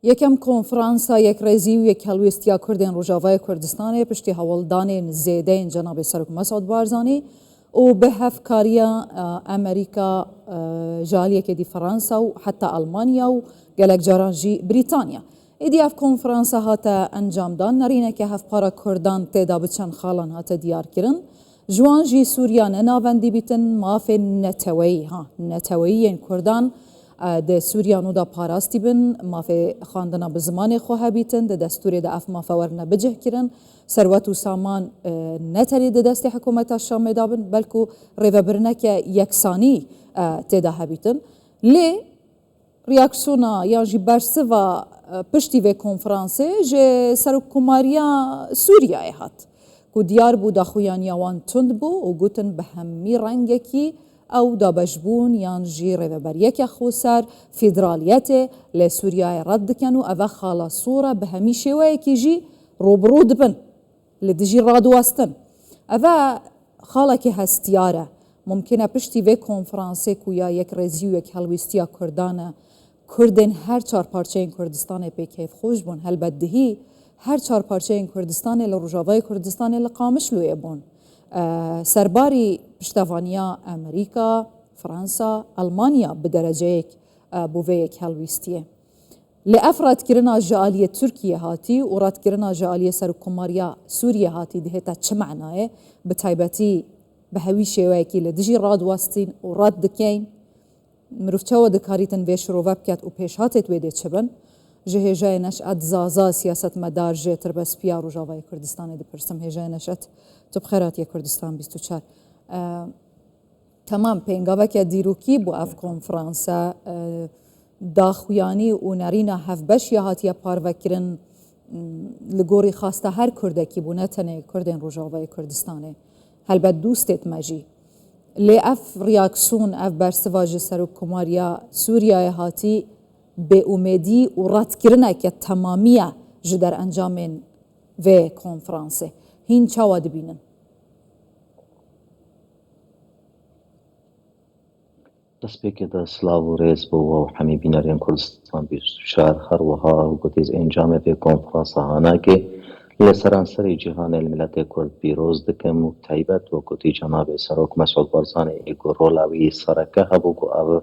یەکەم کۆنفرانسا یەکڕێزی و یەکهەڵوێستیا کوردên Rojavayê Kurdistanê piştî hewildanên zêdeyên Cenabê Serok Mesud Barzanî û bi hevkariya Amerîka ji aliyekê dî Fransa û heta Almanya û gelek caran jî Brîtanya. Êdî ev konferansa hate encamdan, nerîneke hevpara Kurdan têda bi çend xalan hate diyarkirin. Ji wan jî Sûriya ne navendî bîtin mafên neteweyî, neteweyiyên Kurdan د سووریا نو دا پاراستی بن مافی خواندنا به زمان خو هبیتن د دستور د اف مافا ورنه بجه کرن ثروت و سامان نتری د دست حکومت شام دابن بلکو ریوبرنه که یکسانی تدا هبیتن لی ریاکسونا یا جی برسوا پشتی و کنفرانسه جه سرکوماریا سوریا هات کو دیار بو دا خویانیا وان تند بو و گوتن به همی رنگه کی او دا بجبون یان جی ریوبریک خوسر فیدرالیت لسوریا رد کنو او خالا صوره به همی شوه کی جی روبرو دبن لدجی رادو استن او خالا که هستیاره ممکنه پشتی و کنفرانسه کویا یک رزی و یک هلویستیا کردانه کردن هر چار پارچه این کردستان پی کیف خوش بون هلبدهی هر چار پارچه این کردستان لروجاوای کردستان لقامش لوی بون سرباری پشتوانیا امریکا، فرانسا، آلمانیا به درجه یک بووه یک هلویستیه. لافراد کرنا جالیه ترکیه هاتی و راد کرنا جالیه سرکوماریا سوریه هاتی دهتا چه معناه به تایبتی به هوی شیوه کی لدجی راد واستین و راد دکین مروفچه و دکاریتن ویش رو وبکت و پیش هاتت ویده چبن جهجای نشأت زازا سیاست مدار جه تربس پیا روجاوای کردستان دی پرسم هجای نشأت تو بخیرات یا کردستان 24 تمام پینگاوه که دیروکی بو اف کنفرانسا داخویانی و نرینا هفبش یا هاتیا پاروکرن لگوری خواسته هر کرده کی بو نتنه کردین روجاوای کردستانه هلبت دوستت مجی لی اف ریاکسون اف برسواج سرو کماریا سوریا هاتی به امیدی و رد کرنه که تمامیه جدر انجامین و کنفرانسه هین چاوا دبینن دست که دا سلاو و ریز بو و همی بینارین کردستان 24 هر وها و گوتیز انجام به کنفرانس هانا که لسرانسر جهان الملت کرد پیروز دکم و تایبت و گوتی جناب سروک مسعود بارزان ایگو رولاوی سرکه هبو گو او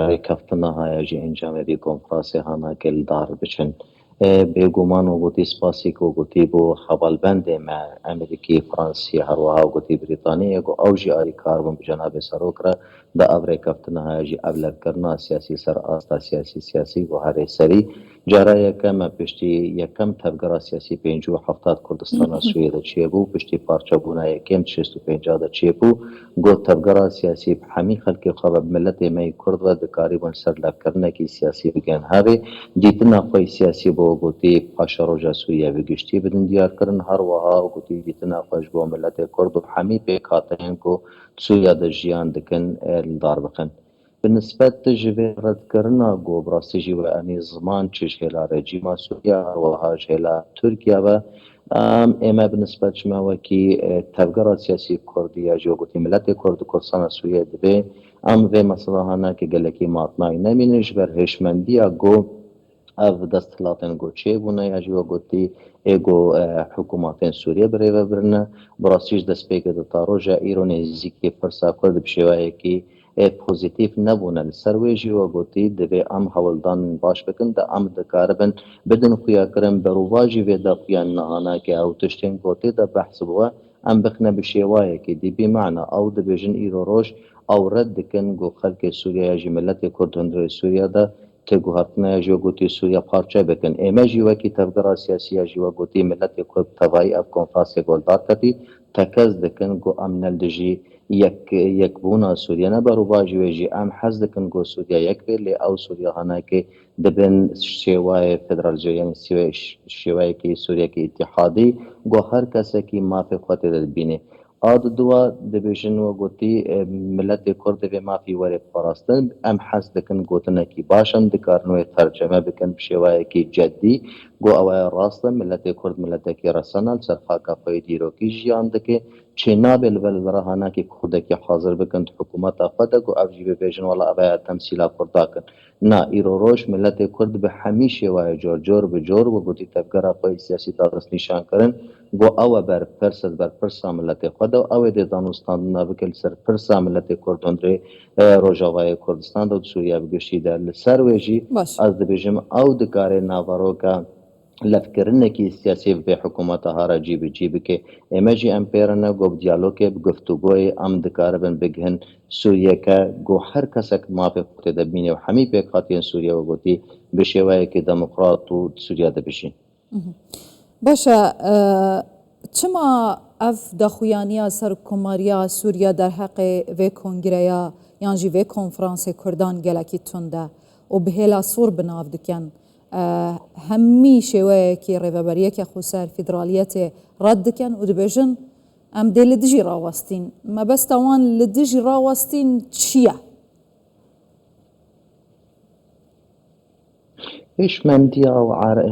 ریکفتنا های جی انجام به کنفرانس هانا که دار بچن به گمان و گوتی سپاسی که گوتی بو حوالبند ما امریکی فرانسی هر وها و گوتی بریتانیا گو او جی آری کاربون جناب سروک را دا ابره کفتن های جی اولر کرنا سیاسی سر آستا سیاسی و هر سری جاره یکم پشتی یکم تبگرا سیاسی 57 کردستان سویه دا چیه بو پشتی پارچه بونه یکم 65 دا چیه بو گو تبگرا سیاسی همی خلق خواب ملت می کرد و دکاری بون سر لکرنه کی سیاسی بگن هاوی دیتنا خوی سیاسی بو گوتی پاشا روژا سویه بگشتی بدن دیار کرن هر وها گوتی دیتنا خوش بو ملت کرد و همی پیکاتین کو سویه دا جیان دکن دار بخن بالنسبة تجربة رد كرنا جو براسيجي وأني زمان تشيش هلا رجيم سوريا وهاج هلا تركيا و اما بالنسبة شما وكي تفجر سياسي كردية جو قلت ملت كرد كردستان سوريا دبي ام في مثلا هنا كي قال لك ماطناي نمينش بر هشمنديا جو اف دستلاتن گو چه بونه یا جو گوتی ایگو حکوماتن سوریه بره و برنه براسیج دست پیک دتاروجا ایرون زیکی فرسا کرد بشوائه کی پوزیتیف نبونه سرویجی و گوتی دوی ام حولدان باش بکن دا ام دکاربن بدن خویا کرن برواجی و دا خویان نهانا که او تشتین گوتی دا بحث بوا ام بخنه بشوائه کی دی بی معنی او دا بیجن ایرو روش او رد کن گو خلق سوریه جی ملت کرد هندوی سوریه دا تگو هاتنا جو گوتی سوریا پارچه بکن ایمه جیوه کی تفگرا سیاسی جیوه گوتی ملت کرد توائی اف کنفرانس گلدار کتی تکز دکن گو امنل دجی یک بونا سوریا نبرو باجوه جی ام حز دکن گو سوریا یک بیر لی او سوریا هانا که دبن شیوه فدرال جو یعنی شیوه کی سوریا کی اتحادی گو هر کسی کی مافی خواهد دبینه آد دوا دبیشن و گوتی ملت کرد و مافی وری پاراستن ام حس دکن گوتنه کی باشن دکارنوی ترجمه بکن بشیوه کی جدی گو اوای راست ملت کرد ملت کی رسانل سرخاکا پای دیروکی جیان دکه چه نابل ول برهانا که کرد که حاضر بکند حکومت خود گو افجی ببیجن ولا اوای تمثیل کرداکن نه ایرو روش ملت کرد به همیشه وای جور به جور و گوتی تفکر پای سیاسی دادرس نشان کردن گو او بر پرسا ملت خود او د دانستان نابکل سر پرسا ملت کرد اندره روجاوای کردستان دو سوریه بگشتی در سر ویجی باش از دبیجم او دکار ناواروکا لفکرنه کی سیاسی به حکومت هارا جیب که امجی امپیرنا گو دیالوگ گفتگوی ام دکار بن بگهن سوریه که گو هر کسک ما په خود د بینه و همی په خاطر سوریه و گوتی بشوای که دموکرات و سوریه د بشین باشه چما اف دخویانیا سر کماریا سوریا در حق و کنگریا یعنی و کنفرانس کردان گلکی تنده و به هلا صور بناف دکن همی شوه که ریوبریه که خسر فدرالیت رد دکن و دبیجن ام دی لدجی راوستین ما بس توان لدجی راوستین چیه؟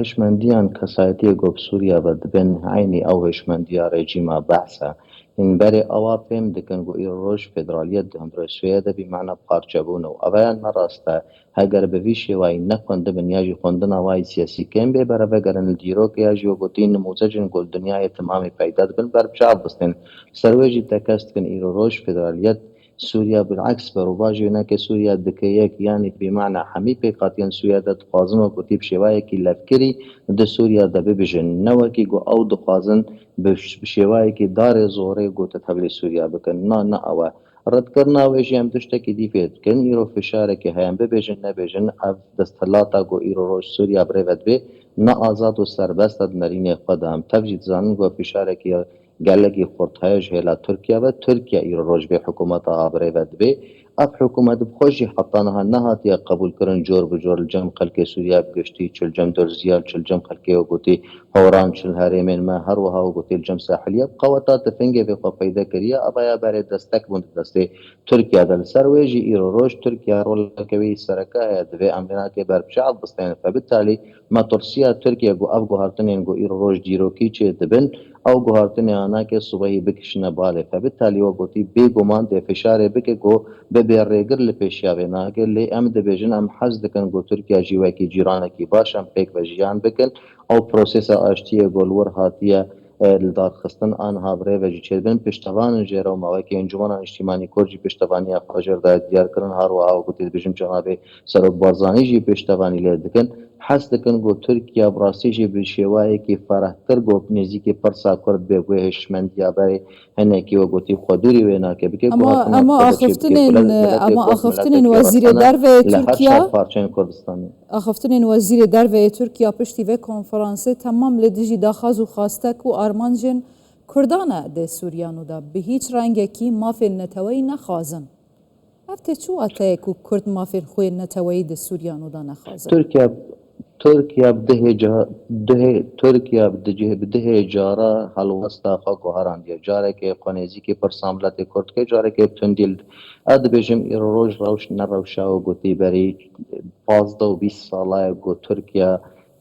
هشمندیان کسایتی گوب سوریا و دبن عینی او هشمندیا رژیما بحثا این بری اوا فهم دکن گو ایروش فدرالیت ده اندرو سویده بی معنی پارچبونه و اویان نراسته اگر به ویشی وای نکنده بنیاجی خوندن وای سیاسی کم بی برا بگرن دیرو که یاجی و گوتی نموزجن گل دنیای تمامی پیدا دکن بر بچاب بستن سرویجی تکست کن ایروش فدرالیت سوريا بالعكس بروباجي هناك سوريا دكيك يعني بمعنى حميبي قاتين سوريا دا تخازن وكتيب شوايا كي لفكري دا سوريا دا ببجن نوكي جو او دخازن بشوايا كي دار زوري جو تتحبلي سوريا بكن نا اوا رد کرنا ویجی هم تشتکی دیفید کن ایرو فشاره که هیم ببیجن نبیجن اف دستلاتا گو ایرو روش سوریا بریود بی نا آزاد و سربست نرین خود هم تفجید زنن گو فشاره که گلگی خورتهایش هلا ترکیه و ترکیه ایرو روش به حکومت آبره ود بی اف حکومت بخوشی حطانها نهاتی قبول کرن جور بجور الجم خلق سوریا بگشتی چل جم درزیال چل جم خلقی و گوتی هوران چل هریمین ما هر وها و گوتی الجم ساحلیه بقوتا تفنگی بخوا پیدا کریه ابایا باره دستک بند دسته ترکیه دل سرویجی ایرو روش ترکیه رول کوي سرکه دوی امریکا که بر شعب بستن فبالتالي ما ترسیه ترکیه گو اف گو هرتنین گو ایرو روش دیروکی چه دبن او گوهرتن آنا که صبحی بکشنه باله فبالتالي وقتی بی گمان ده فشار بک گو به رگر لپیشیا بنا که لی ام دبیجن ام حز دکن گو ترکیه جیوه کی جیرانه کی باشم پیک و جیان بکن او پروسیس آشتیه گلور هاتیه لدار خستن آنها بره و جیچه بین پشتوان جیره و موقع که انجمن اجتماعی کرجی پشتوانی افاجر داید دیار کرن هر و آو گوتید بجم جناب سرک بارزانی جی پشتوانی لید دکن حس دکن گو ترکیه براسی جی بشیوایی که فرهتر گو نزی که پرسا کرد به گوه هشمندیا بره هنه که و گوتی خودوری وینا که بکه اما آخفتنین وزیر درو ترکیه آخفتنین وزیر درو ترکیه پشتی و کنفرانس تمام لدیجی داخاز و خواستک و آرمانجن کردانه ده سوریانو دا به هیچ رنگه کی مافین نتوی نخوازن افته چو اتای که کرد مافین خوی نتوی ده سوریانو دا نخوازن ترکیه بده جاره حلوستا خاکو هراندیه جاره که قنیزی که پر ساملت کرد که جاره که تندیل اد بجم روش روش نروشا و گوتی بری 15 و 20 ساله گو ترکیه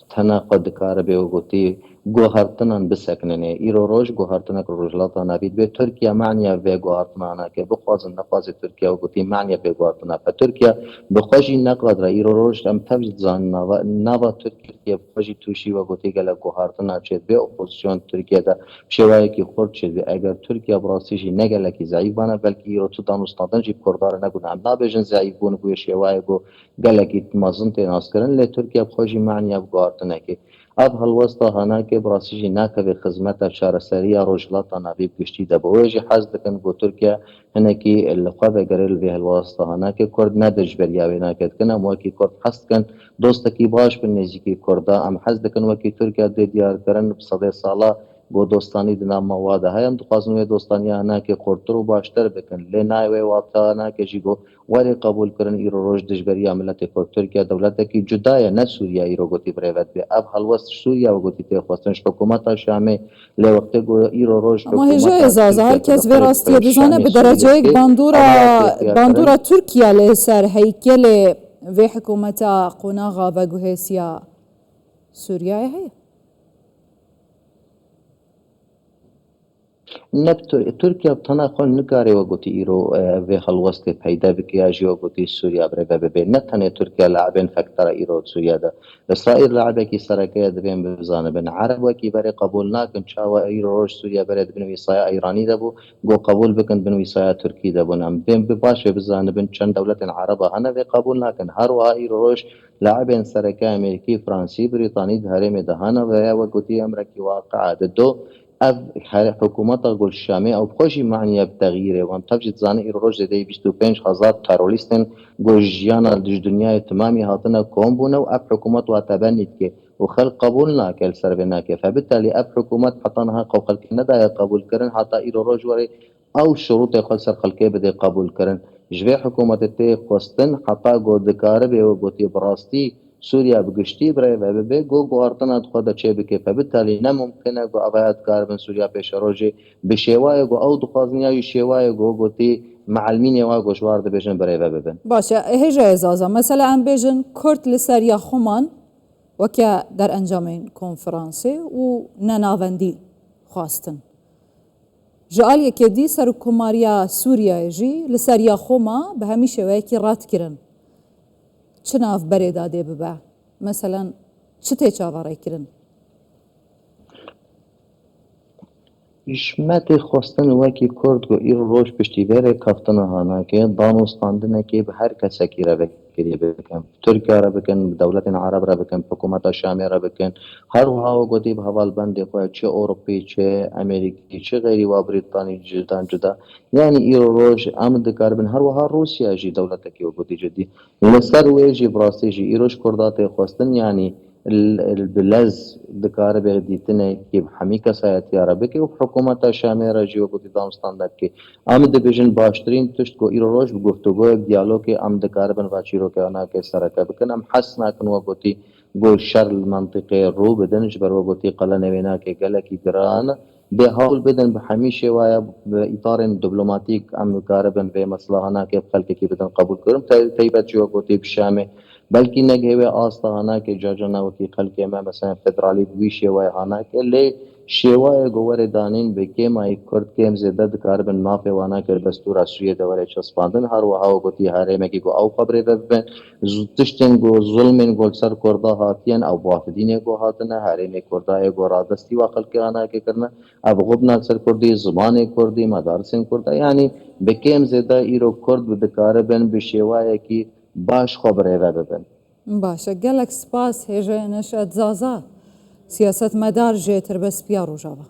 تناقض کار به و گوتی گوهرتنان بسکننه ایرو روش گوهرتنا که روجلاتا نبید به ترکیه معنی به گوهرتنا که بخوازن نخواز ترکیه و گوتی معنی به گوهرتنا فترکیه بخوشی نقدر ایرو روش هم تفجد زن نوا ترکیه بخوشی توشی و گوتی گله گوهرتنا چید به اپوزیسیون ترکیه ده شوایی که خورد چید به اگر ترکیه براسیشی نگله که ضعیف بانه بلکه ایرو تو دانستان جیب کردار نگونه هم نبیجن ضعیف بونه گوی شوایی گو گله که مازن تیناس کرن لی ترکیه بخوشی معنی گوهرتنا که اب هلوستا هانا که براسیجی ناکه به خدمت شهرسری روجلاتا نبی گشتی ده بویجی حز دکن گو ترکیه هنکی اللقا بگرل به هلوستا هانا که کرد ندج بریاوی ناکد کنه موکی کرد حست کن دوستا کی باش به نزیکی کرده ام حز دکن وکی ترکیه ده دیار کرن بصده سالا گو دوستانی دنا مواده هایم دخوازنوی دوستانی هانا که کردتر و باشتر بکن لی نایوی واقعا هانا که جی گو ولی قبول کرن ایرو روش دجبری عملت کرد ترکیه دولت کی جدای نه سوریا ایرو گوتی بریوت به اب حلوست سوریا و گوتی تخواستنش حکومت شامه لی وقت گو ایرو روش اما هجا ازازه هر کس ویراستی بزانه به درجه یک باندورا ترکیه لی سر هیکل و حکومت قناغا و گوهسیا سوریای هەیە ترکیا تەنها خۆ نکارێەوە گوتی ئیرۆ vê هەڵوەستێ پەیدا بکە یا ژیوە گوتی سووریا برێ ببێ نەتەنێ تورکیا لاعبên فەکتەرە ئیرۆ سووریادا ئیسرائیل لاعبێکی سەرەکەیە دەبێن بزانە بن عەرەبێکی بەرێ قبول ناکەن چاوە ئیرۆ ڕۆژ سووریا بەرێ بنویسایە ئەیرانی دەبوو گۆ قبول بکەن بنویسایە تورکی دەبوون ئەم بێن باشێ بزانە بن چەند دەولەتێن عەرەبە هەنە vê قبول ناکەن هەروەها ئیرۆ ڕۆژ لاعبên سەرەکە ئەمریکی فرانسی بریتانی هەرێمێ دەهانەوە وە گوتی ئەمرەکی واقعە دۆ اف حکومت گل شامی او خوشی معنی بتغییره و تفجد زانه ای روز دی 25000 تروریستن گوجیانا دج دنیای تمامی هاتنه کوم بونه و اف حکومت و تبنید که و خلق قبول ناکل سر بناکه فبالتالي اف حکومت حطنها خلق ندا قبول کرن حتی ای روز وری او شروط خلق سر خلقه بده قبول کرن جوی حکومت ته قستن حتی گودکاره به و گوتی براستی سوريا بقشتي برای و به گو گوارتنا خود چه بکه فبالتالي نممکنه گو اوایت کاربن سوريا پیش روزه به شیوای گو او دخوازنیا شیوای گو گوتی معلمین و گوشوار ده بجن برای و ببن باشه هجا ازازا مثلا ام بجن کرد لسریا خمان وکه در انجام کنفرانسی و نناوندی خواستن جعل یکی سر کماریا سوریا جی لسریا خما به همیشه ویکی رات کرن چه ناف برێدا دێ ببە مەسەلەن چ تێ چاوەڕێکردن حشمەتی خواستن وەکی کورد و ئیر ڕۆژ پشتیوێرێ کەفتنە هاناکێ دانوستاندنێکی بە هەر کەسێکی رە بکری بکەن تورکیا رە بکەن دەولەتین عەرەب رە بکەن حکوومەتە شامی رە بکەن هەروەها گوتی بە هەواڵبەندێ خۆی چه ئۆڕۆپی چه ئەمریکی چه غەیری وا بریتانی جدان جدا یعنی ئیر ڕۆژ ئەم دەکاربن هەروەها رووسیاژی دەولەتێکی وەگوتی جدی لەسەر وێژی بڕاستیژی ئیرۆژ کورداتێ خواستن یعنی البلز دکار به دیتنه که همی کسایت یاره بکی و حکومت شامی را جیو بودی دانستان که ام دیویژن باشترین تشت کو ایرو روش گفتگو دیالوگ ام دکار بن واچی رو که آنها که سرکه بکن ام حس نکن و بودی گو شر منطقه رو بدنش بر و بودی قلن وینا که گله کی گران به حال بدن به همیشه و به اطار دیپلماتیک ام دکار بن به مصلحانه که خلق کی بدن قبول کرم تایبت جیو بودی بشامه بلکه نگهوه آستانه که جاجنا وکی خلق ما مثلا فدرالی بوی شیوه هانا که لی شیوه گوور دانین به که مای کرد کم زیده دکاربن مافی وانا که بستور اسویه دوره چسپاندن هر و هاو گوتی هره مکی گو او خبره ببین تشتن گو ظلمین گو سر کرده هاتین او وافدین گو هاتنه هره می کرده گو رادستی و خلق آنا که کرنه اب غبنا سر کردی زبان کردی مدارسین کرده یعنی به کم زیده ایرو کرد دکاربن به شیوه کی باش خبره و ببن باشه گلک سپاس هجا نشد زازا سیاست مدار جیتر بس بیا روجاوا